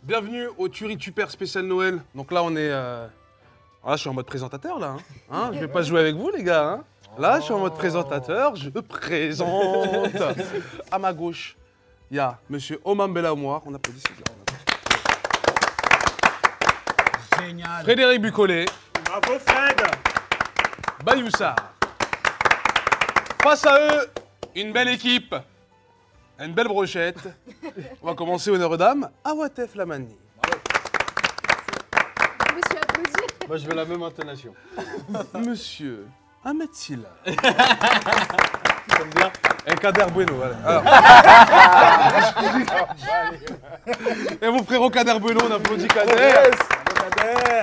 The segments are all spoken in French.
Bienvenue au Tuerie Tupper spécial Noël. Donc là, on est... Là, je suis en mode présentateur, là. Je vais pas jouer avec vous, les gars. Là, je suis en mode présentateur. Je présente. À ma gauche, il y a Monsieur Omam Belamoir. On applaudit, s'il vous plaît. Génial. Frédéric Bucollet. Bravo Fred. Bayoussa. Face à eux, une belle équipe. Une belle brochette. On va commencer honneur aux dames. Awatef Lamani. Monsieur applaudit. Moi, je veux la même intonation. Monsieur Ahmed Silla. T'aimes bien? Et Kader Bueno, voilà. Et mon frérot Kader Bueno, on applaudit Kader. Yes. Kader.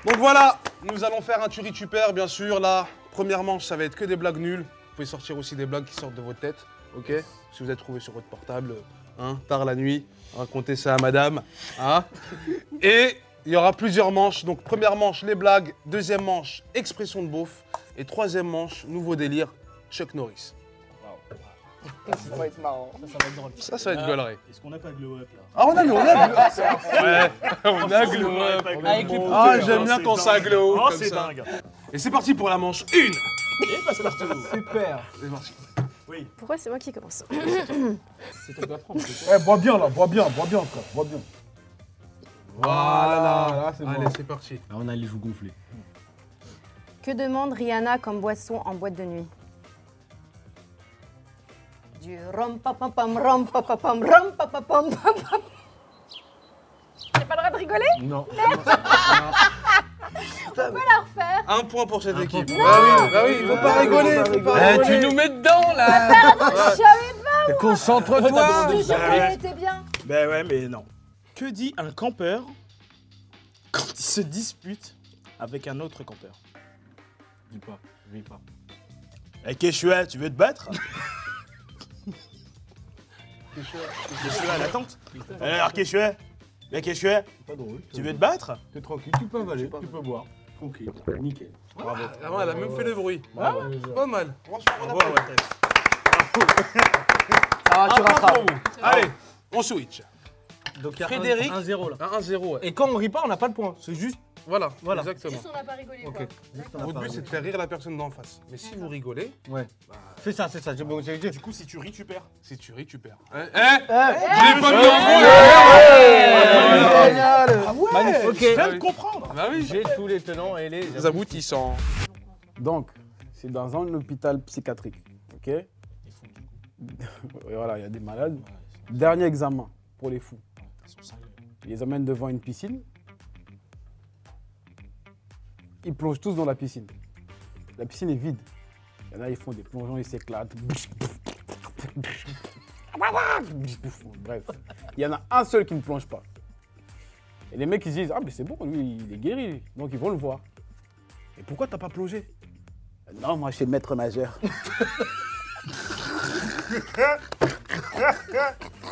Donc voilà, nous allons faire un Tuerie Tupper, bien sûr. La première manche, ça va être que des blagues nulles. Vous pouvez sortir aussi des blagues qui sortent de votre tête, ok? Si vous êtes trouvé sur votre portable, tard la nuit, racontez ça à madame. Et il y aura plusieurs manches. Donc première manche, les blagues. Deuxième manche, expression de beauf. Et troisième manche, nouveau délire, Chuck Norris. Ça va être marrant. Ça va être drôle. Ça va être gaulerie. Est-ce qu'on n'a pas glow up là? Ah, on a glow up. Ouais, on a glow up. Ah, j'aime bien quand ça glow. Oh, comme c'est ça. dingue. Et c'est parti pour la manche 1. Et passe-partout. Super. C'est parti. Oui. Pourquoi c'est moi qui commence? C'est toi qui vas prendre. Eh, bois bien là, bois bien, frère, bois bien. Voilà. Là, c'est Allez, bon. c'est parti. Là, on a les joues gonflées. Que demande Rihanna comme boisson en boîte de nuit? Du rom papapam rom papapam rom papapam papam. J'ai pas le droit de rigoler? Non. On peut la refaire? Un point pour cette équipe. point. Bah oui, il faut pas rigoler, faut pas rigoler. Tu nous mets dedans, là. Je savais pas! Concentre-toi. Je te jure qu'elle était bien. Ben ouais, mais non. Que dit un campeur quand il se dispute avec un autre campeur? Dis pas, vis pas. Eh, Kéchoué, tu veux te battre? Kéchoué à la tente. Alors, Kéchoué? Ben, Kéchoué, Pas drôle. tu veux te battre? T'es tranquille, tu peux avaler, tu peux boire. Tranquille, nickel. Bravo. Ah, elle a même fait le bruit. Pas Pas mal. Franchement, on a Bravo, pas ouais. Ça va, tu Un point rattrapes. pour vous. Allez, on switch. Donc, il y a Frédéric. 1-0 là. Un 1-0, ouais. Et quand on rit pas, on n'a pas le point. C'est juste. Voilà, Voilà. exactement. Juste on n'a pas rigolé quoi. Ok. Juste on a Votre pas but, c'est de faire rire la personne d'en face. Mais si vous rigolez, Ouais. C'est ça, c'est ça. Du coup, si tu ris, tu perds. si tu ris, tu perds. Je l'ai pas mis en Génial. Magnifique. Je Ok. viens de comprendre. Bah oui, J'ai tous les tenants et les les aboutissants. Donc, c'est dans un hôpital psychiatrique, ok? Et voilà, il y a des malades. Dernier examen pour les fous. Ils les amènent devant une piscine. Ils plongent tous dans la piscine. La piscine est vide. Il y en a, ils font des plongeons, ils s'éclatent. Bref, il y en a un seul qui ne plonge pas. Et les mecs, ils se disent, ah mais c'est bon, lui, il est guéri. Donc ils vont le voir. Et pourquoi t'as pas plongé? Non, moi je suis maître nageur.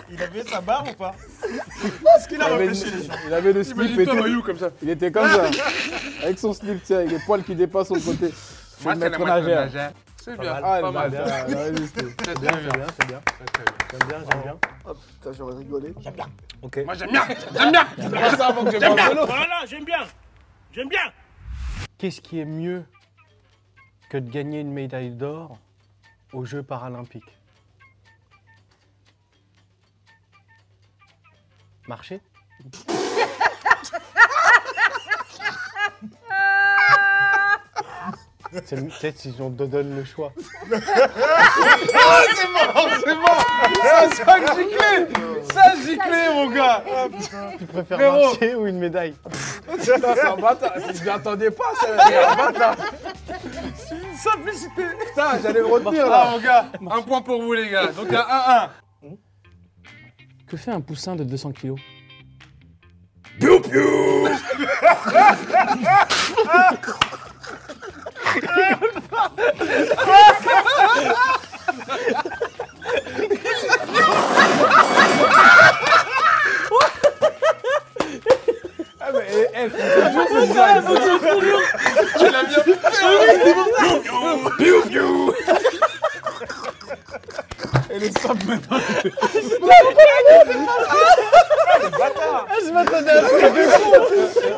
Il avait sa barre ou pas? Est-ce qu'il a réfléchi? Il avait le slip Imagine-toi et tout. Mayou comme ça. Il était comme ça. Avec son slip, tu sais, avec les poils qui dépassent son côté. Je suis maître nageur. C'est bien, Ah, pas il mal. a résisté. C'est bien, C'est bien, c'est bien. J'aime bien, j'aime bien. Putain, j'aurais rigolé. Ok. Moi j'aime bien, j'aime bien. C'est pas ça avant que j'ai pas vélo. Voilà, j'aime bien. J'aime bien. Qu'est-ce qui est mieux que de gagner une médaille d'or aux Jeux paralympiques? Marcher? C'est peut-être s'ils on te donne le choix. C'est bon. Ça a giclé. Ça a giclé, mon gars. Tu préfères Frérot. marcher ou une médaille? Putain, c'est un bâtard. Je m'y attendais pas, c'est un bâtard. Simplicité. Putain, j'allais le retenir Ah, là. mon gars, un point pour vous, les gars. Donc, il y a 1-1. Que fait un poussin de 200 kilos? Piou piou. Ah, mais, Tu l'as bien fait. Piou piou. Et le sable maintenant. Je m'attendais à un truc de con.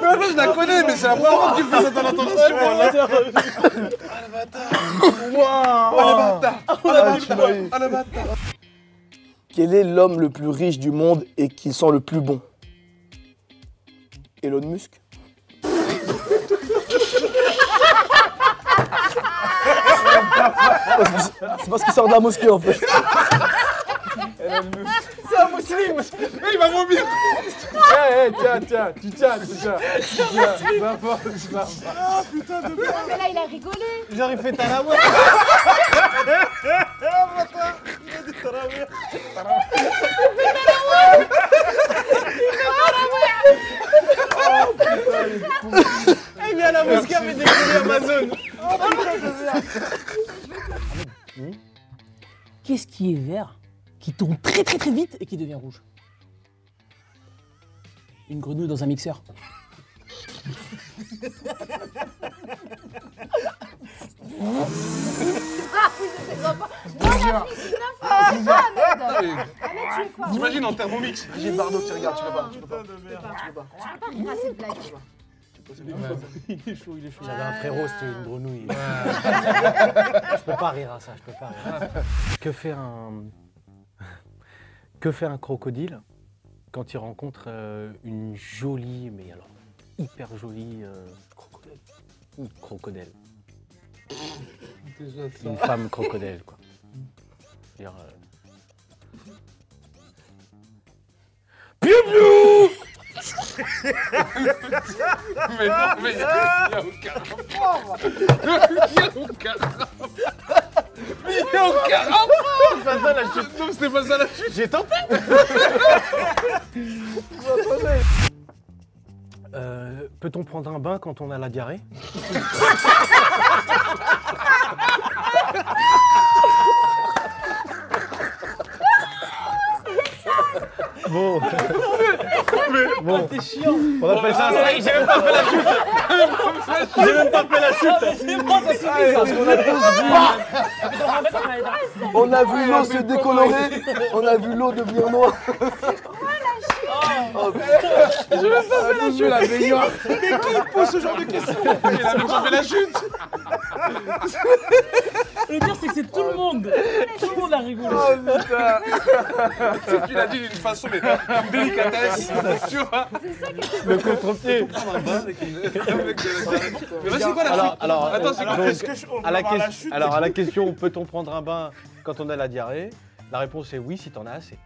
Mais en fait, je la connais, mais c'est la première fois que tu fais cette intonation. Ah le bâtard. Oh le bâtard. Ah le bâtard. Quel est l'homme le plus riche du monde et qui sent le plus bon? Elon Musk. C'est parce qu'il sort de la mosquée en fait. C'est un musulman. Il va vomir. Tiens, tu tiens. Va pas. Mais là, il a rigolé. Genre, il fait Tarawa. Il vient à la mosquée avec des colis Amazon. Qu'est-ce qui est vert, qui tourne très vite et qui devient rouge? Une grenouille dans un mixeur. Ah oui, je sais pas. Non, la physique d'info, c'est ça, Ahmed. Ahmed, tu es fort. T'imagines en Thermomix. J'ai Bardo qui regarde, tu peux pas. Tu peux pas rire à cette blague. Il est chaud. J'avais un frérot, c'était une grenouille. Je peux pas rire à ça, Que fait un crocodile quand il rencontre une jolie, mais alors hyper jolie crocodile. Une femme crocodile, quoi. Dire, Mais non, mais il y a aucun rapport. Il y a aucun rapport. Il y a aucun rapport. C'est pas ça la chute. Non, c'était pas ça la chute. J'ai tenté. Peut-on prendre un bain quand on a la diarrhée? Bon. T'es chiant. On appelle ça. J'ai même pas fait la chute. C'est bon, ça suffit ça. On a vu l'eau se décolorer, on a vu l'eau devenir noire. Je vais pas faire la chute. La meilleure. Mais qui pose ce genre de questions? Il a même pas fait la chute. Le pire, c'est que c'est tout le monde. Tout le monde a rigolé. Tu l'as dit d'une façon, mais une délicatesse. Tu vois? Le contre-pied. Mais vas-y, quoi la chute? Alors, attends, c'est quoi? Est-ce que on peut avoir la chute? à la question, peut-on prendre un bain quand on a la diarrhée? La réponse est oui si t'en as assez.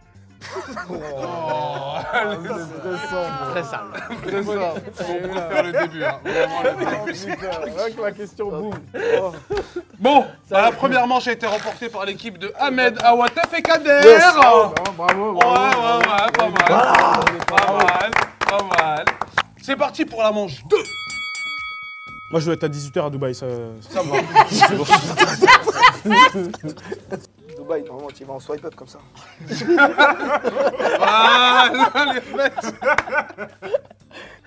Très sale. C'est ça. On peut faire le début. Hein. Vraiment le début. Avec la question, boum. Bon, la première manche a été remportée par l'équipe de Ahmed, Awatef et Kader. Bravo. Ouais, pas mal. Pas mal. C'est parti pour la manche 2. Moi, je dois être à 18h à Dubaï, ça me va. Dubaï, normalement, tu vas en swipe up comme ça. Voilà, les mecs.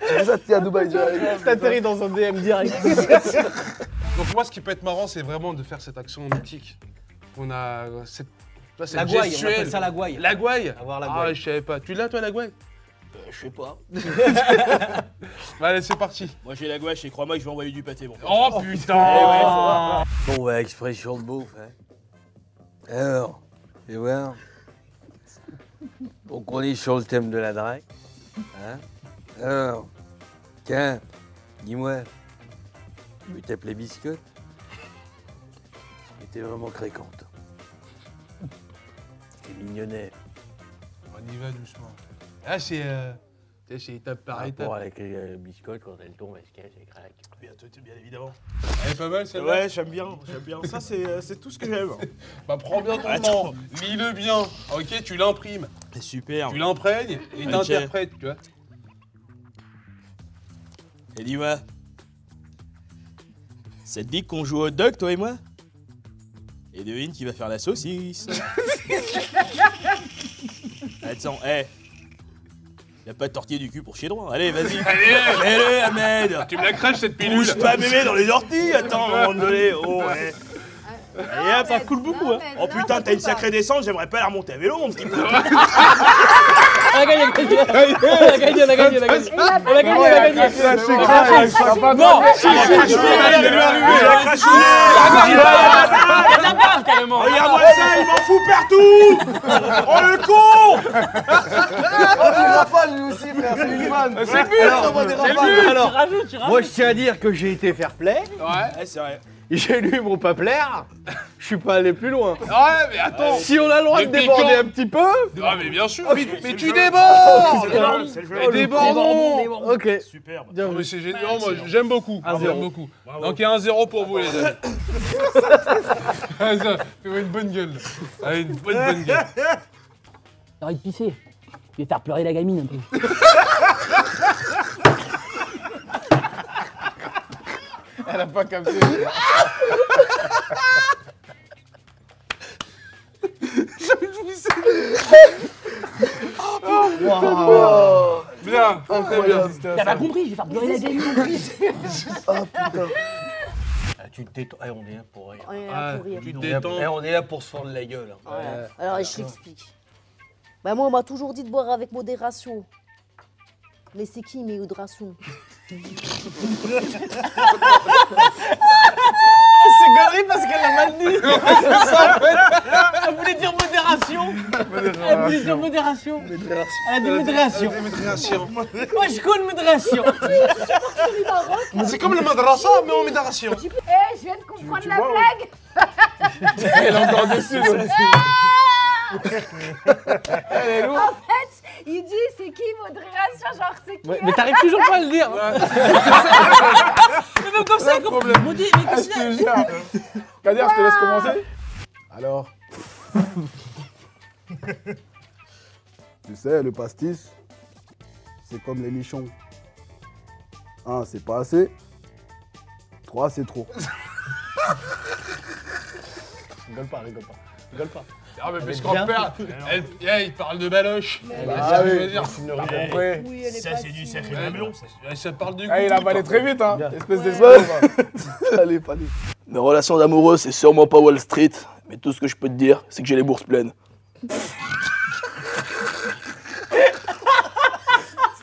C'est ça, tu es à Dubaï, direct. T'atterris dans un DM direct. Donc moi, ce qui peut être marrant, c'est vraiment de faire cette action mythique. On a cette La gouaille, on gestuelle. appelle ça la gouaille. La gouaille. Avoir la Ah, gouaille. je savais pas. Tu l'as toi la gouaille? Je sais pas. Allez, c'est parti. Moi j'ai la gouache et crois-moi que je vais envoyer du pâté, bon. Oh putain. Bon, ouais, expression de bouffe, hein. Alors, tu vois, donc on est sur le thème de la drague, hein. Alors, tiens, dis-moi, tu peux t'appeler Biscotte? Mais t'es vraiment craquante. T'es mignonnet. On y va doucement. Ah, c'est étape par Par étape. rapport avec les biscottes, quand elles tombent, elles se cassent, elles craquent. Bien évidemment. Elle est pas mal celle-là. Ouais, j'aime bien. Ça, c'est tout ce que j'aime. Bah prends bien ton Attends. temps, lis-le bien. Ok, tu l'imprimes, Super. tu l'imprègnes et Ok. t'interprètes, tu vois. Et dis-moi, ça te dit qu'on joue au hot dog, toi et moi? Et devine qui va faire la saucisse. Attends, y'a pas de tortille du cul pour chier droit. Allez, vas-y. Fais-le, Ahmed. Tu me la crèches cette pilule. Pousse pas mémé dans les orties. Attends, à un moment donné. Oh, ouais. Et hop, ça coule beaucoup, hein. Oh putain, t'as une sacrée descente, j'aimerais pas la remonter à vélo, mon petit peu. a gagné, on a gagné. On a gagné, on a gagné. On a gagné, on a gagné. On a gagné. Non, carrément. Regarde-moi ça, il m'en fout partout. Oh le con. Oh, c'est Rafale lui aussi, frère, c'est une vanne. C'est le but. Alors, Tu rajoutes. moi je tiens à dire que j'ai été fair play. Ouais, c'est vrai. J'ai lu mon papier. Je suis pas allé plus loin. Ouais, mais attends. Si on a le droit de Depuis déborder quand un petit peu. Ah, mais bien sûr. Mais tu débordes. C'est le jeu. Mais débordons. Ok. Superbe. Bien Non, vu. mais c'est génial, moi j'aime beaucoup. 1-0. J'aime beaucoup. Donc il y a 1-0 pour vous les amis. Fais-moi une bonne gueule. Allez, une bonne gueule. T'as envie de pisser. Je vais faire pleurer la gamine un peu. Elle a pas capté. Bien. T'as pas compris, je vais faire pleurer la gamine. Tu te détends. On est là pour rire. On est là pour rire. Tu te détends. On est là pour se fendre la gueule. Ouais. Alors, je t'explique. Bah, moi, on m'a toujours dit de boire avec modération. Mais c'est qui, modération? C'est galerie parce qu'elle a mal dit. Elle voulait dire modération. Elle voulait dire modération. Elle a dit modération. Moi, je connais modération. C'est comme le madrasa, mais en modération. Eh, je viens de comprendre la blague. Elle est encore déçue. En fait, il dit c'est qui modération, genre c'est qui? Mais t'arrives toujours pas à le dire. Mais même comme ça, comme modé. Mais Je te jure. Kader, je te laisse commencer. Alors. Tu sais, le pastis, c'est comme les nichons. 1, c'est pas assez. 3, c'est trop. Rigole pas, rigole pas. Rigole pas. Ah, mais parce qu'en père, il parle de baloche. Ah oui. Oui, elle est Ça, pas c'est du si- sacré mamelon. Ça parle du Ah, il a goût, avalé très vite, hein. Espèce de Ouais. Allez, pas dit. Mes relations d'amoureux, c'est sûrement pas Wall Street, mais tout ce que je peux te dire, c'est que j'ai les bourses pleines.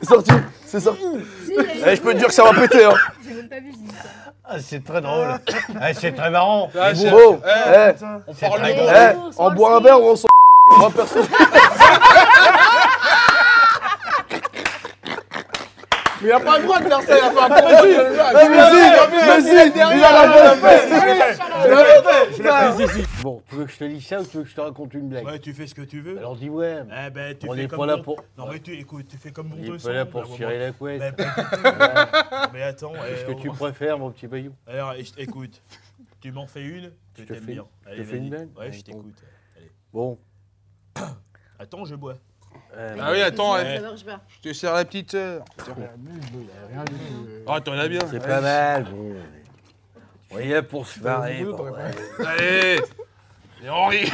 C'est sorti, c'est sorti. Si, Eh, je peux te dire que ça va péter, hein. j'ai même pas vu, je dis ça. Ah, c'est très drôle. C'est très marrant. Ah, c'est- Bon, Eh, on parle très du drôle. goût. on boit un verre ou on s'en... Moi, perso. Mais il a pas le droit de faire ça, il a pas Bon, tu veux que je te dise ça ou tu veux que je te raconte une blague? Ouais, tu fais ce que tu veux. Alors dis ouais. Eh ben, tu On fais est comme pas là bon- pour. Non, mais tu écoute, tu fais comme bon On te est semble. pas là pour à un se tirer moment. la couette. Ben, pas- mais attends. Qu'est-ce que tu préfères, mon petit Bayou? Alors, écoute, tu m'en fais une, que Je te t'aimes fais- bien. je te Allez, fais une vas-y. blague? Ouais, je Bon. t'écoute. Allez. Bon. Attends, je bois. Ah oui, attends, Ça marche pas. je te sers la petite sœur. Ah, t'en as bien. C'est pas mal, bon. On est là pour se barrer. bon, ouais. Allez. Et on rit.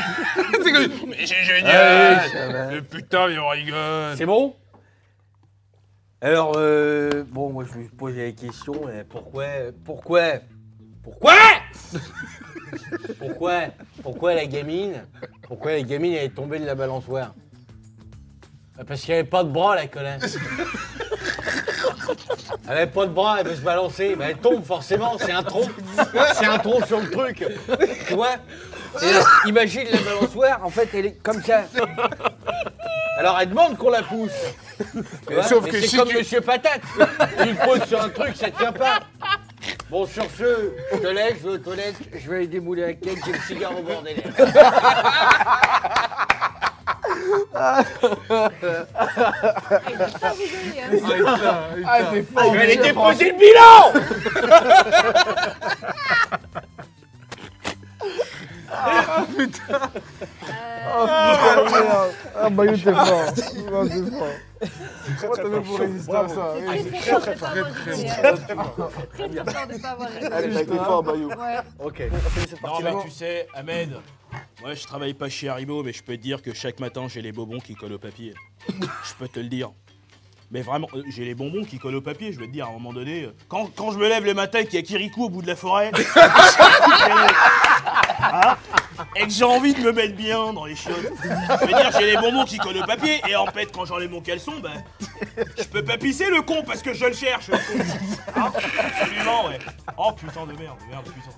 C'est que- Mais c'est Allez, génial. ça va. Mais putain, mais on rigole. C'est bon? Alors, bon, moi je vais vous poser la question. Pourquoi la gamine elle est tombée de la balançoire? Parce qu'elle avait pas de bras, la connasse. Elle avait pas de bras, elle veut se balancer. Ben, elle tombe forcément, c'est un tronc. C'est un tronc sur le truc. Tu vois? Et là, imagine la balançoire, en fait, elle est comme ça. Alors elle demande qu'on la pousse. Tu vois, sauf mais que c'est si comme tu- Monsieur Patate. Tu le poses sur un truc, ça tient pas. Bon, sur ce, je te laisse, je vais aux toilettes, je vais aller démouler la quête, j'ai le cigare au bord des lèvres. Il va pas rigoler, hein. Ah, t'es fort. Je vais aller déposer le bilan. Ah, Bayou, t'es fort. Non, t'es fort. Comment t'as fait pour résister à ça? Très fort de pas avoir raison. Allez, t'as été fort, Bayou. Ouais. Ok. Non, mais tu sais, Ahmed, moi je travaille pas chez Haribo, mais je peux te dire que chaque matin j'ai les bonbons qui collent au papier. Je peux te le dire. Mais vraiment, j'ai les bonbons qui collent au papier, je vais te dire, à un moment donné, quand je me lève le matin et qu'il y a Kirikou au bout de la forêt, hein, et que j'ai envie de me mettre bien dans les chiottes. Je veux dire, j'ai les bonbons qui collent au papier et en fait, quand j'enlève mon caleçon, bah, je peux pas pisser le con parce que je le cherche. Le con. Hein, absolument, ouais. Oh putain de merde, putain.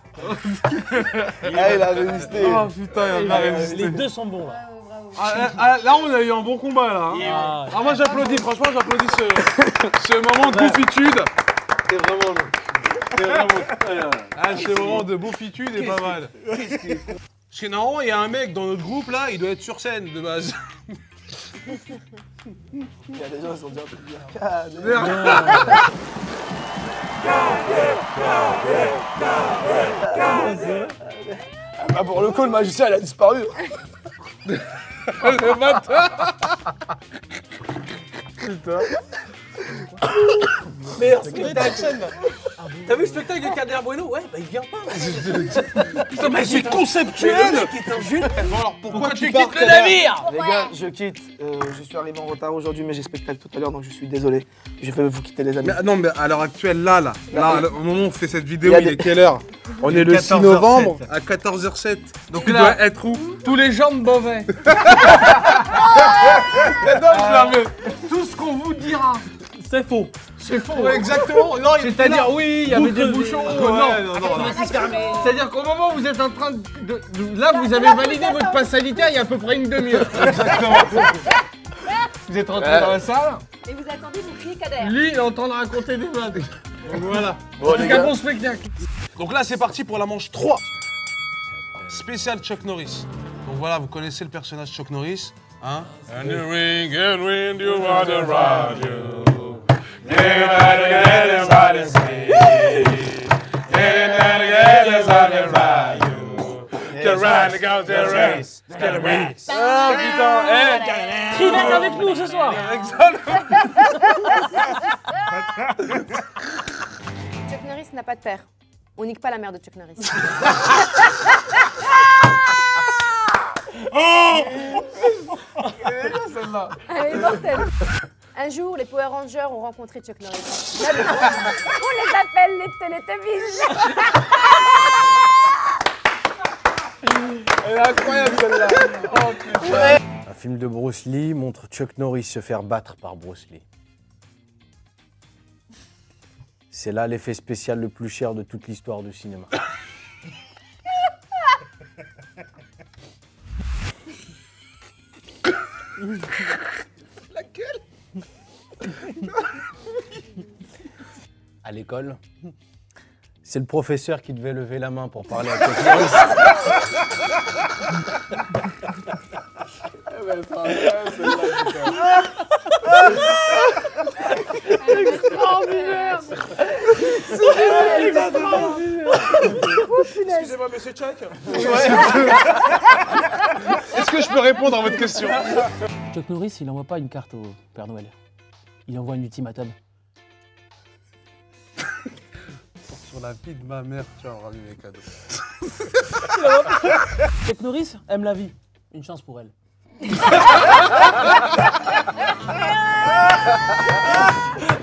Ah, il a résisté. Oh putain, il a résisté. Les deux sont bons là. Là, on a eu un bon combat là. Hein. Ah, moi j'applaudis, franchement, j'applaudis ce moment de bouffitude. C'est vraiment long. C'est vraiment. Ah, ce moment de bouffitude est pas mal. Parce que normalement, il y a un mec dans notre groupe là, il doit être sur scène de base. Il y a des gens qui sont déjà plus bien. Bah pour le coup, le magicien, il a disparu. Le bâtard. Putain. Meilleur spectacle. T'as vu le spectacle de Kader Bueno? Ouais, bah il vient pas. Putain, mais c'est conceptuel. Le mec est un génie. Bon alors, pourquoi tu quittes le navire? Les gars, je quitte. Je suis arrivé en retard aujourd'hui, mais j'ai spectacle tout à l'heure, donc je suis désolé. Je vais vous quitter, les amis. Mais, non, mais à l'heure actuelle, là, au moment où on fait cette vidéo, il est quelle heure? On est le 6 novembre à 14h07. Donc il doit être où? Tous les gens de Beauvais. Tout ce qu'on vous dira, c'est faux. C'est faux. Ouais, exactement. Non, c'est-à-dire, oui, il y avait des bouchons. Non. C'est-à-dire qu'au moment où vous êtes en train de... Là, vous avez validé votre passe sanitaire il y a à peu près une demi-heure. Exactement. Vous êtes rentré dans la salle. Et vous attendez, vous criez Kader. Lui, il est en train de raconter des blagues. Donc voilà. En tout cas, bon spectacle. Donc là, c'est parti pour la manche 3. Spécial Chuck Norris. Donc voilà, vous connaissez le personnage Chuck Norris. Hein? And the ring and wind you want to ride you. Everybody say. Everybody ride you. The ride goes the race. The race. Ah putain, Qui va être avec nous ce soir? Chuck Norris n'a pas de père. On nique pas la mère de Chuck Norris. Elle est mortelle. Un jour, les Power Rangers ont rencontré Chuck Norris. On les appelle les Teletubbies. Elle est incroyable celle-là. Oh putain. Un film de Bruce Lee montre Chuck Norris se faire battre par Bruce Lee. C'est là l'effet spécial le plus cher de toute l'histoire du cinéma. À l'école, c'est le professeur qui devait lever la main pour parler à Chuck Norris. Excusez-moi, monsieur Chuck. Est-ce que je peux répondre à votre question? Chuck Norris, il envoie pas une carte au Père Noël. Il envoie un ultimatum. Sur la vie de ma mère, tu vas me ramener mes cadeaux. Chuck Norris aime la vie. Une chance pour elle.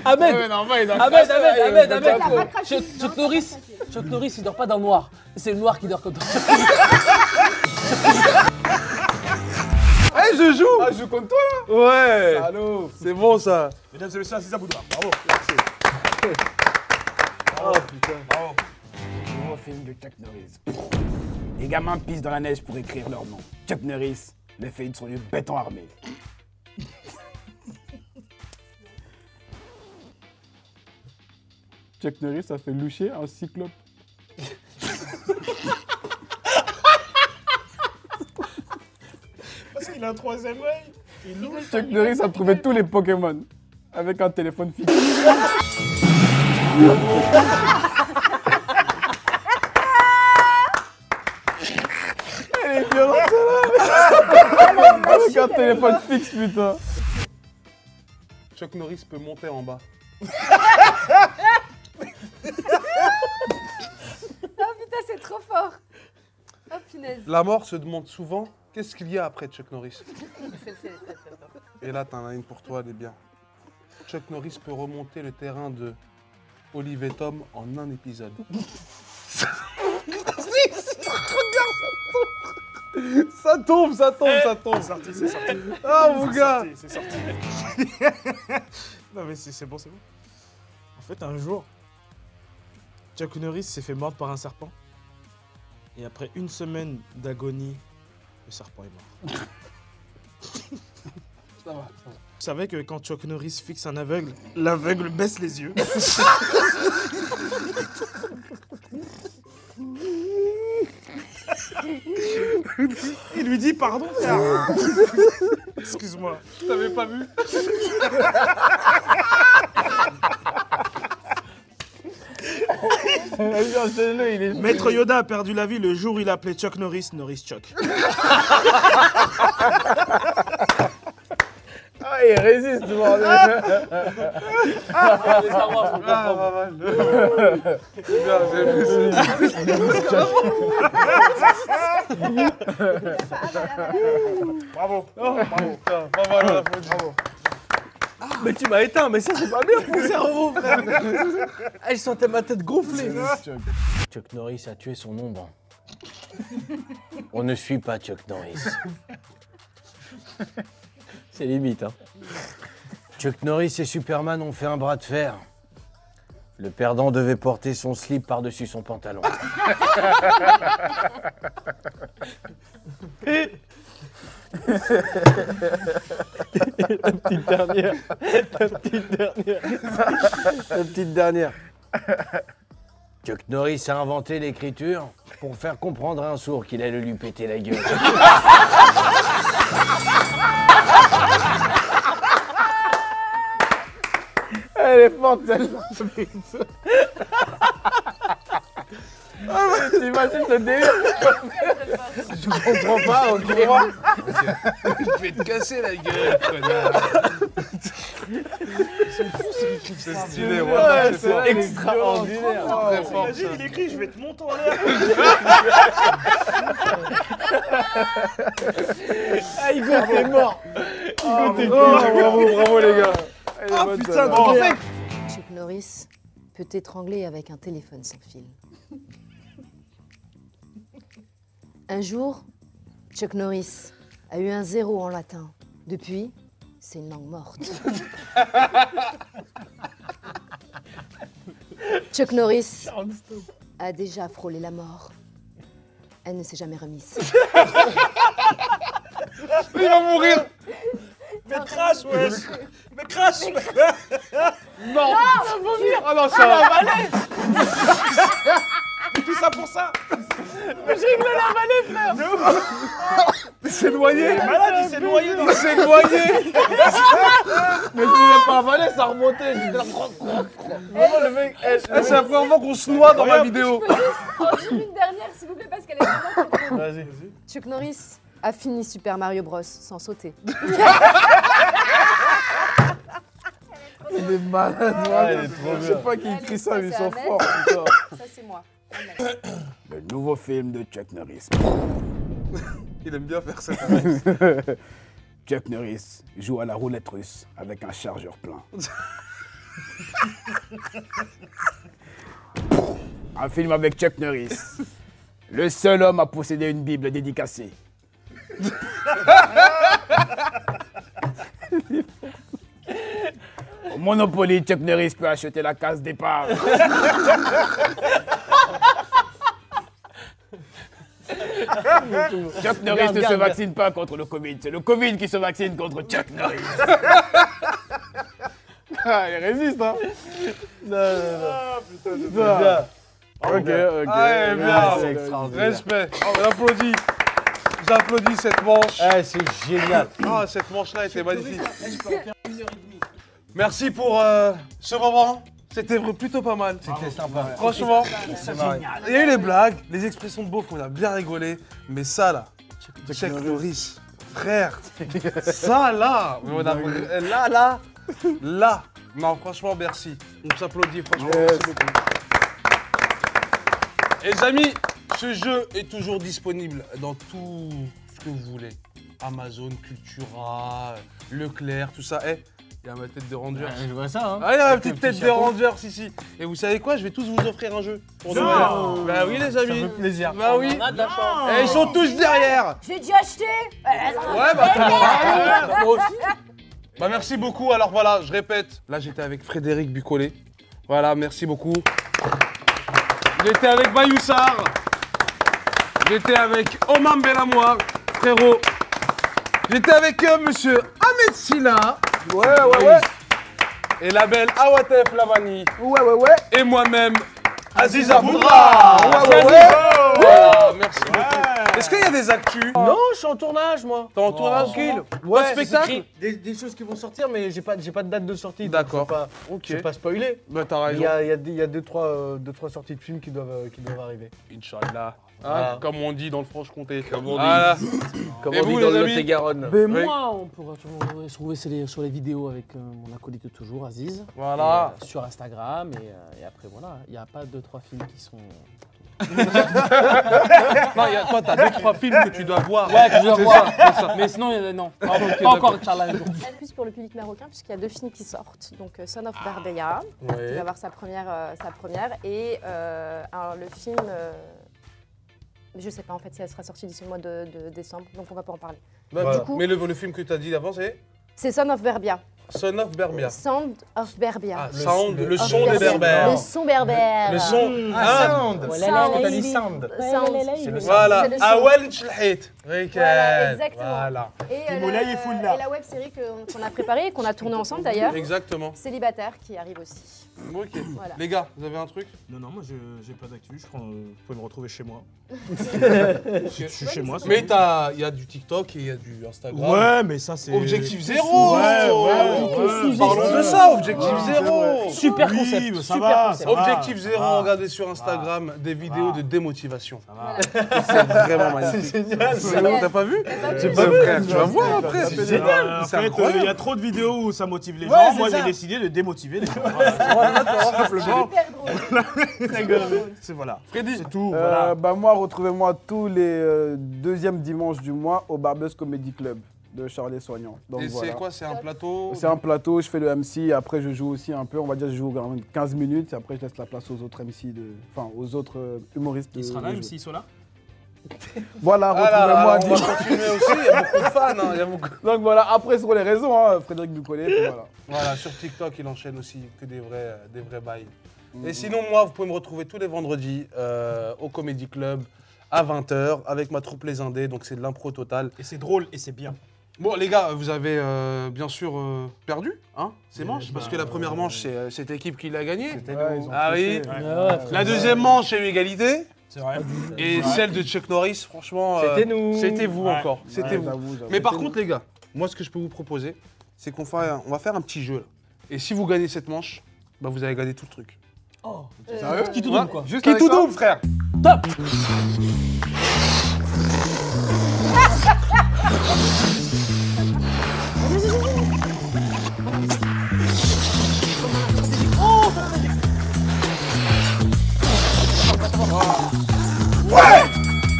Ahmed, Chuck Norris, il dort pas dans le noir. C'est le noir qui dort comme ça. Hey, je joue! Ah, je joue contre toi là? Ouais! Allô? C'est bon ça! Mesdames et messieurs, Aziza Boudoir, bravo. Oh putain. Bravo. Nouveau film de Chuck Norris. Les gamins pissent dans la neige pour écrire leur nom. Chuck Norris, les filles sont des béton armé. Chuck Norris a fait loucher un cyclope. Parce qu'il a un troisième œil. Il louche. Chuck Norris a trouvé tous les Pokémon avec un téléphone fixe. Elle est violente celle-là. Avec un téléphone fixe, putain. Chuck Norris peut monter en bas. Oh putain, c'est trop fort. Oh punaise. La mort se demande souvent qu'est-ce qu'il y a après Chuck Norris. Celle-ci, elle est très très forte. Et là, t'en as une pour toi, elle est bien. Chuck Norris peut remonter le terrain de Olive et Tom en un épisode. Ça tombe, ça tombe, ça tombe. C'est sorti, c'est sorti. Ah, mon gars. C'est sorti. Non mais c'est bon, c'est bon. En fait, un jour, Chuck Norris s'est fait mordre par un serpent. Et après une semaine d'agonie, le serpent est mort. Ça va. Vous savez que quand Chuck Norris fixe un aveugle, l'aveugle baisse les yeux. Il lui dit pardon, frère. Excuse-moi. Je t'avais pas vu. Maître Yoda a perdu la vie le jour où il a appelé Chuck Norris Norris Chuck. Ah, il résiste, bordel. Les Star Wars, faut pas prendre. Pas mal. C'est bien, j'ai Bravo. Bravo. Pas mal, on applaudit. Bravo. Mais tu m'as éteint, mais ça c'est pas bien pour le cerveau, frère. Ah, je sentais ma tête gonfler. Chuck Norris a tué son ombre. On ne suit pas Chuck Norris. C'est limite, hein. Chuck Norris et Superman ont fait un bras de fer. Le perdant devait porter son slip par-dessus son pantalon. La petite dernière. La petite dernière. Chuck Norris a inventé l'écriture pour faire comprendre à un sourd qu'il allait lui péter la gueule. Elle est forte, celle-là. T'imagines le délire? Je comprends pas, ok. Je vais te casser la gueule, connard. C'est stylé, ouais. C'est extraordinaire. Très fort, Imagine, ça. il écrit, je vais te monter en l'air. Ah, Hugo, t'es mort. Hugo, t'es Bravo, les gars. Ah, putain, bon. Chuck Norris peut t'étrangler avec un téléphone sans fil. Un jour, Chuck Norris a eu un 0 en latin. Depuis, c'est une langue morte. Chuck Norris a déjà frôlé la mort. Elle ne s'est jamais remise. Il va mourir. Mais crash, wesh. Mais crash. Non. Ah non, ça va. Tout ça pour ça. Il s'est noyé. Malade, il s'est noyé dans Il s'est noyé. Mais je voulais pas avaler, ça remontait. J'étais là. Vraiment, le mec. C'est la première fois qu'on se noie dans ma vidéo. En dire une dernière, s'il vous plaît, parce qu'elle est vraiment trop drôle. Vas-y. Chuck Norris a fini Super Mario Bros sans sauter. Il est malade, il est trop Je sais pas qui écrit ça, mais ils sont forts, putain. Ça, c'est moi. Le nouveau film de Chuck Norris. Il aime bien faire ça. Chuck Norris joue à la roulette russe avec un chargeur plein. Un film avec Chuck Norris. Le seul homme à posséder une Bible dédicacée. Au Monopoly, Chuck Norris peut acheter la case départ. Chuck Norris ne se vaccine pas contre le Covid, c'est le Covid qui se vaccine contre Chuck Norris. Ah, il résiste, hein. Putain. Ok. Ah, bien. c'est extraordinaire. Respect. On applaudit. J'applaudis cette manche. Ah, c'est génial. Ah, cette manche-là était magnifique. Merci pour ce moment. C'était plutôt pas mal. C'était sympa. Franchement, C'est marrant. il y a eu les blagues, les expressions de beauf, on a bien rigolé. Mais ça là, Chuck Norris, frère, ça là, on a là. Non, franchement, merci. On s'applaudit, franchement. Yes. Merci beaucoup. Et les amis, ce jeu est toujours disponible dans tout ce que vous voulez. Amazon, Cultura, Leclerc, tout ça. Eh, Il y a ma tête de ranger. Je vois ça, hein. Ah, il y a ma petite tête de ranger, si. Et vous savez quoi? Je vais tous vous offrir un jeu. Pour Noël. Bah oui, les amis. Ça fait plaisir. Bah oui. On a de la chance. Et ils sont tous derrière. Je l'ai déjà acheté. Ouais, bah moi aussi. Bah merci beaucoup. Alors voilà, je répète. Là, j'étais avec Frédéric Bucolé. Voilà, merci beaucoup. J'étais avec Bayoussar. J'étais avec Oman Bellamoir, frérot. J'étais avec monsieur Ahmed Silla. Ouais. Et la belle Awatef Lamani. Ouais. Et moi-même, Aziz Aboudra. Ouais. Voilà, merci beaucoup. Est-ce qu'il y a des actus? Non, je suis en tournage, moi. T'es en tournage? Tranquille. Pas de spectacle? Des choses qui vont sortir, mais j'ai pas de date de sortie. donc D'accord. Je vais pas spoiler. Bah t'as Il raison. y a deux, trois sorties de films qui doivent arriver. Inch'Allah. Hein, Voilà. comme on dit dans le Franche-Comté. Comme on dit. Voilà. Comme Et on dit vous, dans les le amis? Lot-et-Garonne. Ben Oui. Moi, on pourra toujours se trouver sur les vidéos avec mon acolyte de toujours, Aziz. Voilà. Et, sur Instagram. Et après, voilà, il n'y a pas 2-3 films qui sont. Non, toi, t'as 2-3 films que tu dois voir. Ouais, que je dois C'est voir. ça, c'est ça. Mais sinon, non. Pas Ok, encore, Inch'Allah. un jour. En plus pour le public marocain, puisqu'il y a 2 films qui sortent. Donc Son of Berbeya, qui Ouais. va avoir sa première et alors, le film, je sais pas en fait si elle sera sortie d'ici le mois de décembre, donc on va pas en parler. Bah, Voilà. Du coup- mais le film que t'as dit d'avant, c'est C'est Son of Berbia. Son of Berbia. Sound of Berbia. Ah, le Of son des berbères. Le son berbère. Le son. Sound. Sound. T'as dit sound. Sound. C'est le Voilà. C'est le son. Awel Tchlhit. Voilà, exactement. Voilà. Et, Moulay et Foulda. et la web série qu'on a préparée et qu'on a tournée ensemble d'ailleurs. Exactement. Célibataire qui arrive aussi. Ok. Voilà. Les gars, vous avez un truc? Non, moi j'ai pas d'actu, je crois vous pouvez me retrouver chez moi. Je suis chez moi. c'est Mais tout. il y a du TikTok et il y a du Instagram. Ouais, mais ça c'est. Objectif zéro. Ouais. Parlons de ça, objectif zéro. Super Oui, concept. mais ça super va, concept. ça va. Objectif zéro, va. regardez sur Instagram des vidéos de démotivation. Ça va. C'est vraiment magnifique. C'est bon, t'as pas vu? J'ai pas vu, frère. Tu vas voir après. C'est génial. En C'est fait, incroyable. il y a trop de vidéos où ça motive les Ouais, gens. c'est Moi, ça. j'ai décidé de démotiver les gens. Simplement. Super drôle. C'est voilà. Freddy. C'est tout. Voilà. Bah moi, retrouvez-moi tous les deuxièmes dimanches du mois au Barbeuse Comedy Club de Charles Soignant. Donc Et voilà. c'est quoi? C'est un plateau? C'est un plateau, je fais le MC, après je joue aussi un peu, on va dire je joue 15 minutes, et après je laisse la place aux autres MC, aux autres humoristes. Il sera de là, jouer. MC Sola. Ah Voilà, là, retrouvez-moi. on va continuer aussi, il y a beaucoup de fans. Hein, il y a beaucoup... Donc voilà, après sur les réseaux, hein, Frédéric Bucolé, puis voilà. Voilà, sur TikTok, il enchaîne aussi que des vrais bails. Et sinon, moi, vous pouvez me retrouver tous les vendredis au Comedy Club à 20h avec ma troupe Les Indés, donc c'est de l'impro total. Et c'est drôle et c'est bien. Bon, les gars, vous avez bien sûr perdu, hein, ces manches, parce que la première manche, c'est cette équipe qui l'a gagnée. Ouais, ils ont Ah triché. oui. La deuxième manche, c'est une égalité. C'est vrai. Et celle de Chuck Norris, franchement, C'était nous. C'était vous Ouais. encore. C'était Ouais, vous. j'avoue. Mais par contre, les gars, moi, ce que je peux vous proposer, c'est on va faire un petit jeu. Là. Et si vous gagnez cette manche, bah, vous avez gagné tout le truc. Sérieux Qui tout double, quoi. Juste Qui avec tout ça double, frère. Top.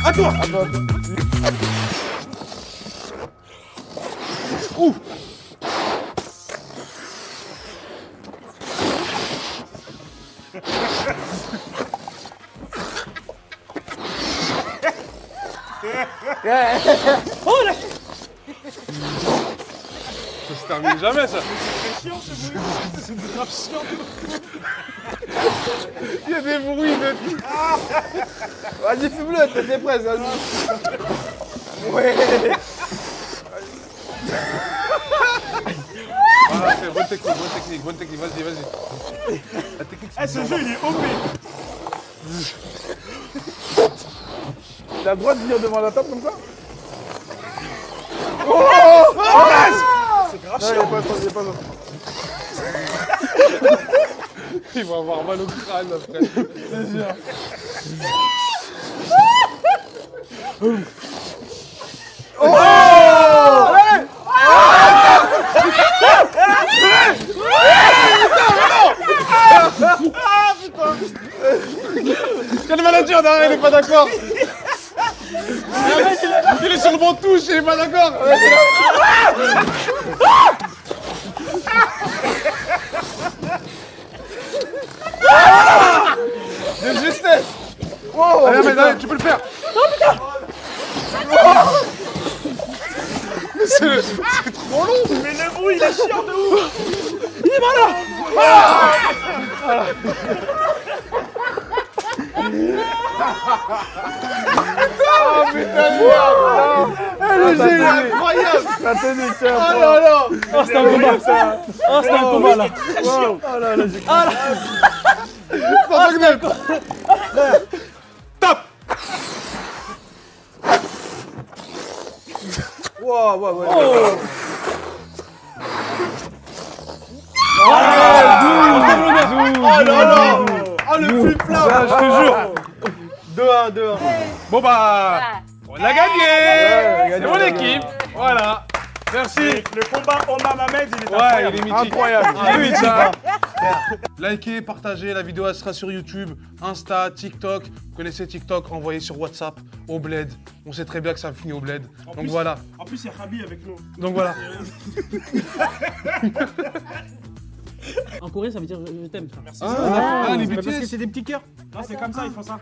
À toi. Ouh. Ça se termine jamais, ça. C'est grave chiant. Il y a des bruits de... Vas-y, fume-le, t'es presque, vas-y. Ouais. Voilà, c'est bonne technique, vas-y. La technique, c'est Eh, ce jeu, il est OP. T'as le droit de venir devant la table comme ça? C'est grave Non, chiant. il est pas ça, il est pas ça. Il va avoir mal au crâne, après. Quelle maladie en arrière, il est pas d'accord. Il est sur le banc de touche, il est pas d'accord. Ahmed, allez, tu peux le faire. Mais c'est trop long. Mais le bruit, il est chiant de ouf. Oh putain de merde. Le jeu il est incroyable. La tenue, tiens. Oh là là. Oh, c'est un combat, ça. Oh, c'est un combat, là. Wow. Oh là là, j'ai Top. Wow, wow, wow. Oh là là. Oh le flip-flop. Je te jure. 2-1, 2-1. Bon bah, on a gagné. C'est mon voilà. équipe. Voilà. Merci. Le combat Omar Ahmed, il est Ouais, incroyable. il est mythique. Incroyable. Il est mythique. Likez, partagez, la vidéo elle sera sur YouTube, Insta, TikTok. Vous connaissez TikTok, envoyez sur WhatsApp au Bled. On sait très bien que ça finit au Bled. En Donc plus- voilà. En plus, il y a Rabi avec nous. Donc voilà. En Corée, ça veut dire je t'aime. ça. Merci. Ah, les Mais parce que BTS. c'est des petits cœurs. Non, c'est comme ça, ils font ça.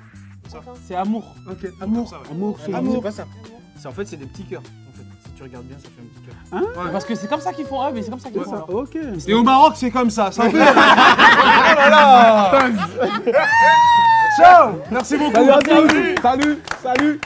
C'est amour. Ok, Amour. Ça, ouais. Amour, Amour. c'est pas ça. En fait, c'est des petits cœurs. En fait, si tu regardes bien, ça fait un petit cœur. Mais parce que c'est comme ça qu'ils font. Ah, mais c'est comme ça qu'ils font. alors. Ok. Et au Maroc, c'est comme ça. Ça fait. Oh là là. Ciao. Merci beaucoup. Salut.